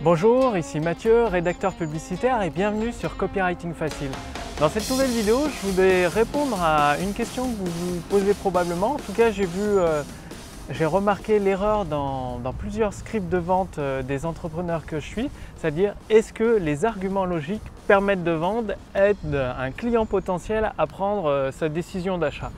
Bonjour, ici Mathieu, rédacteur publicitaire et bienvenue sur Copywriting Facile. Dans cette nouvelle vidéo, je voudrais répondre à une question que vous vous posez probablement. En tout cas, j'ai remarqué l'erreur dans plusieurs scripts de vente des entrepreneurs que je suis, c'est-à-dire est-ce que les arguments logiques permettent de vendre, aident un client potentiel à prendre sa décision d'achat.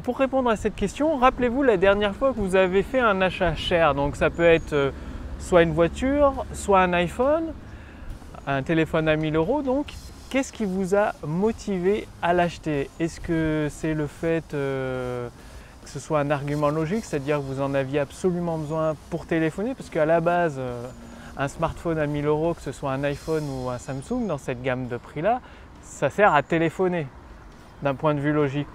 Pour répondre à cette question, rappelez-vous la dernière fois que vous avez fait un achat cher, donc ça peut être soit une voiture, soit un iPhone, un téléphone à 1000 € donc. Qu'est-ce qui vous a motivé à l'acheter? Est-ce que c'est le fait que ce soit un argument logique, c'est-à-dire que vous en aviez absolument besoin pour téléphoner? Parce qu'à la base, un smartphone à 1000 €, que ce soit un iPhone ou un Samsung, dans cette gamme de prix-là, ça sert à téléphoner d'un point de vue logique.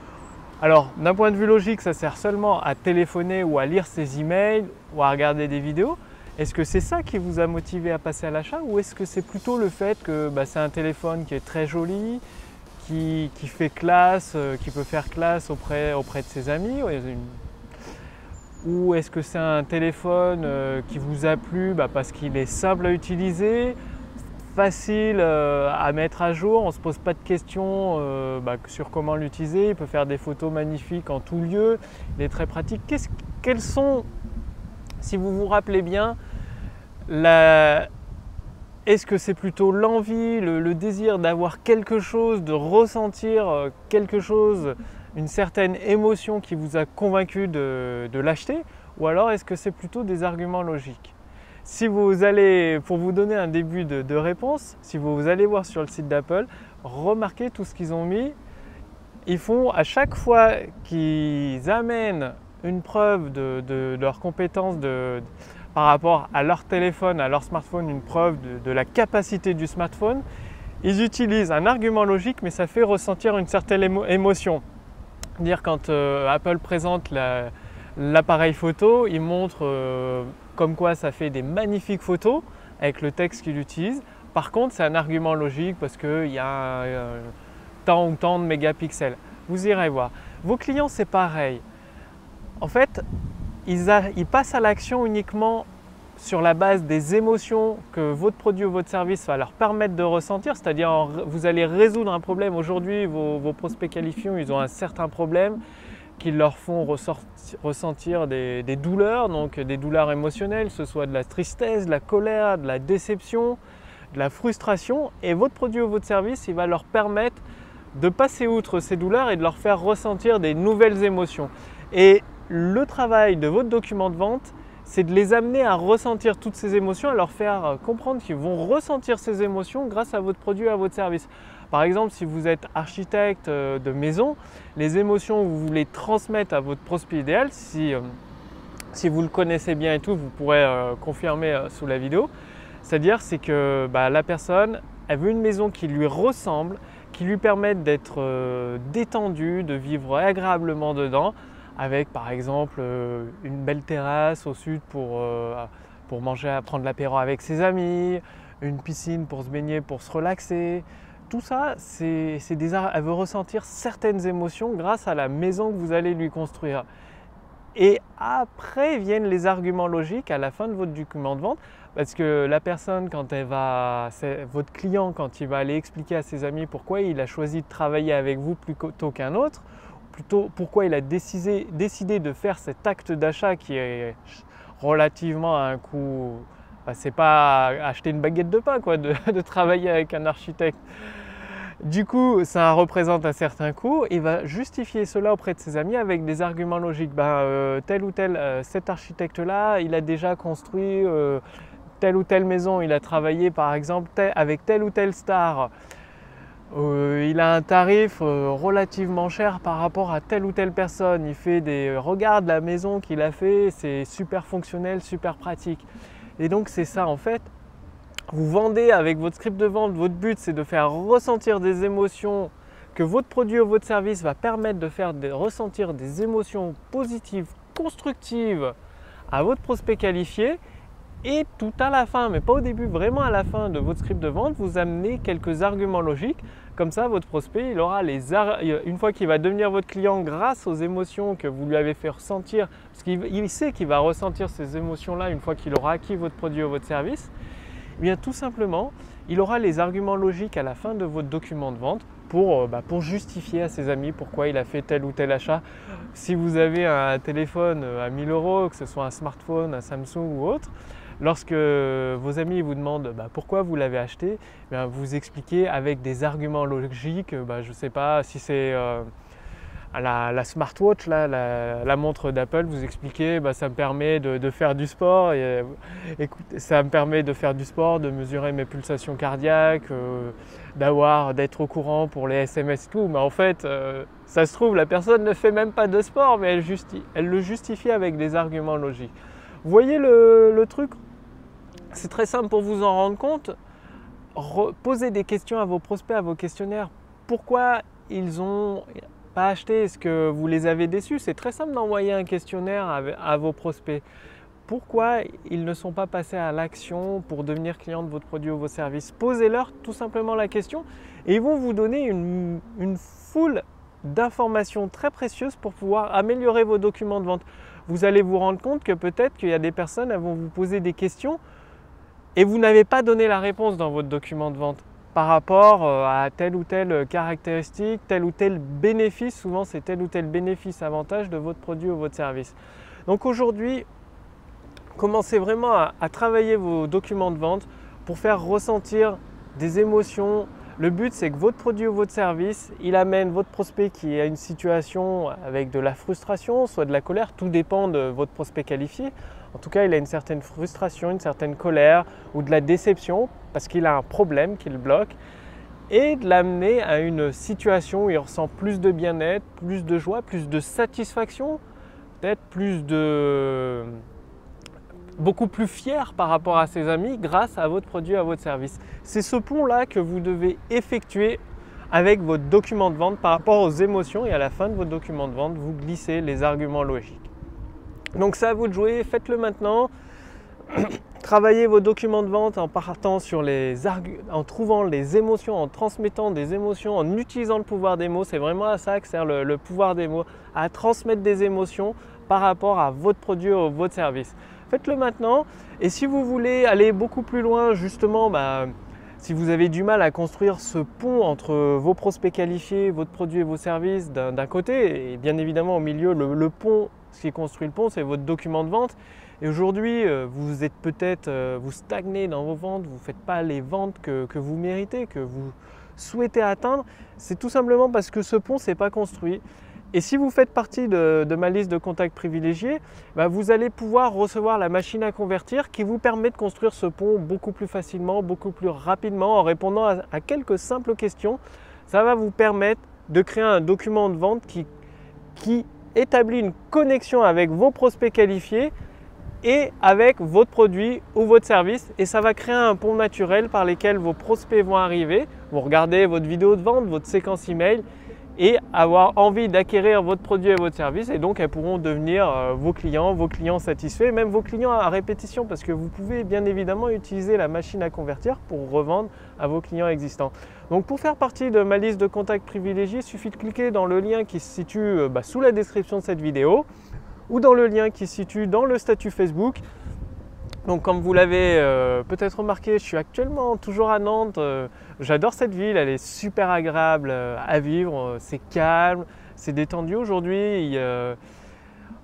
Alors, d'un point de vue logique, ça sert seulement à téléphoner ou à lire ses emails ou à regarder des vidéos. Est-ce que c'est ça qui vous a motivé à passer à l'achat ou est-ce que c'est plutôt le fait que c'est un téléphone qui est très joli, qui fait classe, qui peut faire classe auprès de ses amis? Ou est-ce que c'est un téléphone qui vous a plu parce qu'il est simple à utiliser, facile à mettre à jour, on ne se pose pas de questions sur comment l'utiliser, il peut faire des photos magnifiques en tout lieu, il est très pratique. Quels sont, si vous vous rappelez bien, est-ce que c'est plutôt l'envie, le désir d'avoir quelque chose, de ressentir quelque chose, une certaine émotion qui vous a convaincu de l'acheter, ou alors est-ce que c'est plutôt des arguments logiques? Si vous allez, pour vous donner un début de réponse, si vous allez voir sur le site d'Apple, remarquez tout ce qu'ils ont mis. Ils font à chaque fois qu'ils amènent une preuve de leur compétence par rapport à leur téléphone, à leur smartphone, une preuve de la capacité du smartphone, ils utilisent un argument logique mais ça fait ressentir une certaine émotion. C'est-à-dire quand Apple présente l'appareil photo, ils montrent comme quoi ça fait des magnifiques photos avec le texte qu'il utilise. Par contre, c'est un argument logique parce qu'il y a tant ou tant de mégapixels. Vous irez voir. Vos clients, c'est pareil. En fait, ils passent à l'action uniquement sur la base des émotions que votre produit ou votre service va leur permettre de ressentir, c'est-à-dire vous allez résoudre un problème. Aujourd'hui, vos prospects qualifiants, ils ont un certain problème qui leur font ressentir des douleurs, donc des douleurs émotionnelles, que ce soit de la tristesse, de la colère, de la déception, de la frustration, et votre produit ou votre service, il va leur permettre de passer outre ces douleurs et de leur faire ressentir des nouvelles émotions. Et le travail de votre document de vente, c'est de les amener à ressentir toutes ces émotions, à leur faire comprendre qu'ils vont ressentir ces émotions grâce à votre produit et à votre service. Par exemple, si vous êtes architecte de maison, les émotions que vous voulez transmettre à votre prospect idéal, si vous le connaissez bien et tout, vous pourrez confirmer sous la vidéo. C'est-à-dire c'est que la personne, elle veut une maison qui lui ressemble, qui lui permette d'être détendue, de vivre agréablement dedans, avec par exemple une belle terrasse au sud pour manger, prendre l'apéro avec ses amis, une piscine pour se baigner, pour se relaxer. Tout ça, elle veut ressentir certaines émotions grâce à la maison que vous allez lui construire. Et après viennent les arguments logiques à la fin de votre document de vente, parce que la personne, votre client, quand il va aller expliquer à ses amis pourquoi il a choisi de travailler avec vous plutôt qu'un autre, plutôt pourquoi il a décidé de faire cet acte d'achat qui est relativement à un coût, c'est pas acheter une baguette de pain quoi, de travailler avec un architecte. Du coup, ça représente un certain coût. Il va justifier cela auprès de ses amis avec des arguments logiques. Tel ou tel, cet architecte-là, il a déjà construit telle ou telle maison. Il a travaillé par exemple avec telle ou telle star. Il a un tarif relativement cher par rapport à telle ou telle personne. Il fait regarde la maison qu'il a fait, c'est super fonctionnel, super pratique. Et donc c'est ça en fait. Vous vendez avec votre script de vente, votre but c'est de faire ressentir des émotions que votre produit ou votre service va permettre de faire ressentir des émotions positives, constructives à votre prospect qualifié. Et tout à la fin, mais pas au début, vraiment à la fin de votre script de vente, vous amenez quelques arguments logiques. Comme ça, votre prospect, il aura une fois qu'il va devenir votre client grâce aux émotions que vous lui avez fait ressentir, parce qu'il sait qu'il va ressentir ces émotions-là une fois qu'il aura acquis votre produit ou votre service, Eh bien tout simplement, il aura les arguments logiques à la fin de votre document de vente pour justifier à ses amis pourquoi il a fait tel ou tel achat. Si vous avez un téléphone à 1000 €, que ce soit un smartphone, un Samsung ou autre, lorsque vos amis vous demandent pourquoi vous l'avez acheté, vous expliquez avec des arguments logiques, je ne sais pas si c'est la smartwatch, la montre d'Apple, vous expliquez ça me permet de faire du sport, ça me permet de faire du sport, de mesurer mes pulsations cardiaques, d'être au courant pour les SMS et tout, mais en fait ça se trouve la personne ne fait même pas de sport, mais elle le justifie avec des arguments logiques. Vous voyez le truc? C'est très simple pour vous en rendre compte. Posez des questions à vos prospects, à vos questionnaires. Pourquoi ils ont pas acheté? Est-ce que vous les avez déçus? C'est très simple d'envoyer un questionnaire à vos prospects. Pourquoi ils ne sont pas passés à l'action pour devenir clients de votre produit ou vos services? Posez-leur tout simplement la question et ils vont vous donner une foule d'informations très précieuses pour pouvoir améliorer vos documents de vente. Vous allez vous rendre compte que peut-être qu'il y a des personnes qui vont vous poser des questions et vous n'avez pas donné la réponse dans votre document de vente par rapport à telle ou telle caractéristique, tel ou tel bénéfice. Souvent, c'est tel ou tel bénéfice, avantage de votre produit ou votre service. Donc aujourd'hui, commencez vraiment à travailler vos documents de vente pour faire ressentir des émotions. Le but, c'est que votre produit ou votre service, il amène votre prospect qui est à une situation avec de la frustration, soit de la colère, tout dépend de votre prospect qualifié. En tout cas, il a une certaine frustration, une certaine colère ou de la déception parce qu'il a un problème qui le bloque, et de l'amener à une situation où il ressent plus de bien-être, plus de joie, plus de satisfaction, peut-être beaucoup plus fier par rapport à ses amis grâce à votre produit, à votre service. C'est ce pont-là que vous devez effectuer avec votre document de vente par rapport aux émotions, et à la fin de votre document de vente, vous glissez les arguments logiques. Donc c'est à vous de jouer, faites-le maintenant. Travaillez vos documents de vente en partant en trouvant les émotions, en transmettant des émotions, en utilisant le pouvoir des mots. C'est vraiment à ça que sert le pouvoir des mots, à transmettre des émotions par rapport à votre produit ou votre service. Faites-le maintenant, et si vous voulez aller beaucoup plus loin, justement, si vous avez du mal à construire ce pont entre vos prospects qualifiés, votre produit et vos services d'un côté, et bien évidemment au milieu, le pont, ce qui construit le pont, c'est votre document de vente. Et aujourd'hui, vous êtes peut-être, vous stagnez dans vos ventes, vous ne faites pas les ventes que vous méritez, que vous souhaitez atteindre. C'est tout simplement parce que ce pont n'est pas construit. Et si vous faites partie de ma liste de contacts privilégiés, vous allez pouvoir recevoir la machine à convertir qui vous permet de construire ce pont beaucoup plus facilement, beaucoup plus rapidement en répondant à quelques simples questions. Ça va vous permettre de créer un document de vente qui établit une connexion avec vos prospects qualifiés et avec votre produit ou votre service, et ça va créer un pont naturel par lequel vos prospects vont arriver. Vous regardez votre vidéo de vente, votre séquence email, et avoir envie d'acquérir votre produit et votre service, et donc elles pourront devenir vos clients satisfaits, même vos clients à répétition, parce que vous pouvez bien évidemment utiliser la machine à convertir pour revendre à vos clients existants. Donc pour faire partie de ma liste de contacts privilégiés, il suffit de cliquer dans le lien qui se situe sous la description de cette vidéo, ou dans le lien qui se situe dans le statut Facebook. Donc comme vous l'avez peut-être remarqué, je suis actuellement toujours à Nantes. J'adore cette ville, elle est super agréable à vivre, c'est calme, c'est détendu aujourd'hui.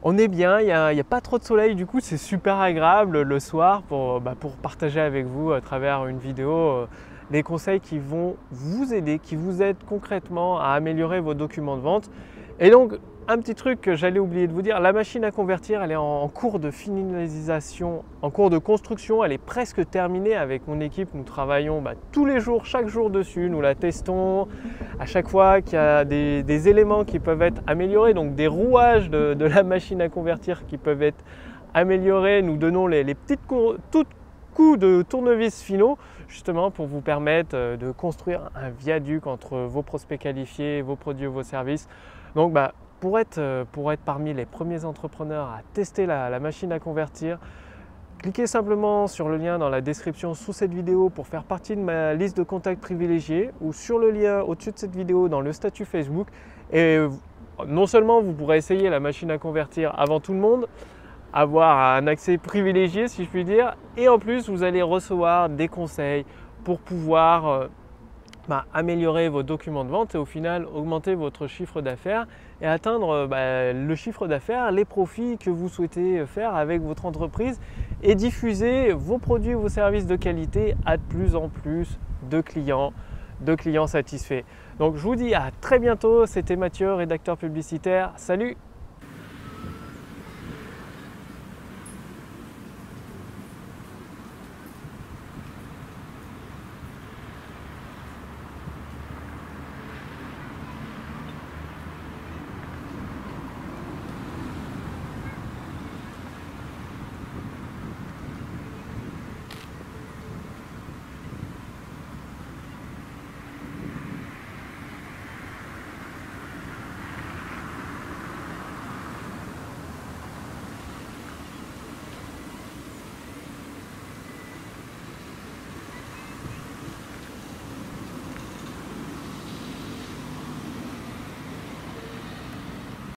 On est bien, il n'y a pas trop de soleil, du coup c'est super agréable le soir pour partager avec vous à travers une vidéo les conseils qui vont vous aider, qui vous aident concrètement à améliorer vos documents de vente. Et donc, un petit truc que j'allais oublier de vous dire, la machine à convertir, elle est en cours de finalisation, en cours de construction, elle est presque terminée. Avec mon équipe, nous travaillons tous les jours, chaque jour dessus, nous la testons. À chaque fois qu'il y a des éléments qui peuvent être améliorés, donc des rouages de la machine à convertir qui peuvent être améliorés, nous donnons les petits coups de tournevis finaux, justement pour vous permettre de construire un viaduc entre vos prospects qualifiés, vos produits ou vos services. Donc pour être parmi les premiers entrepreneurs à tester la machine à convertir, cliquez simplement sur le lien dans la description sous cette vidéo pour faire partie de ma liste de contacts privilégiés, ou sur le lien au-dessus de cette vidéo dans le statut Facebook. Et non seulement vous pourrez essayer la machine à convertir avant tout le monde, avoir un accès privilégié si je puis dire. Et en plus, vous allez recevoir des conseils pour pouvoir améliorer vos documents de vente et au final augmenter votre chiffre d'affaires et atteindre le chiffre d'affaires, les profits que vous souhaitez faire avec votre entreprise et diffuser vos produits, vos services de qualité à de plus en plus de clients satisfaits. Donc je vous dis à très bientôt, c'était Mathieu, rédacteur publicitaire. Salut!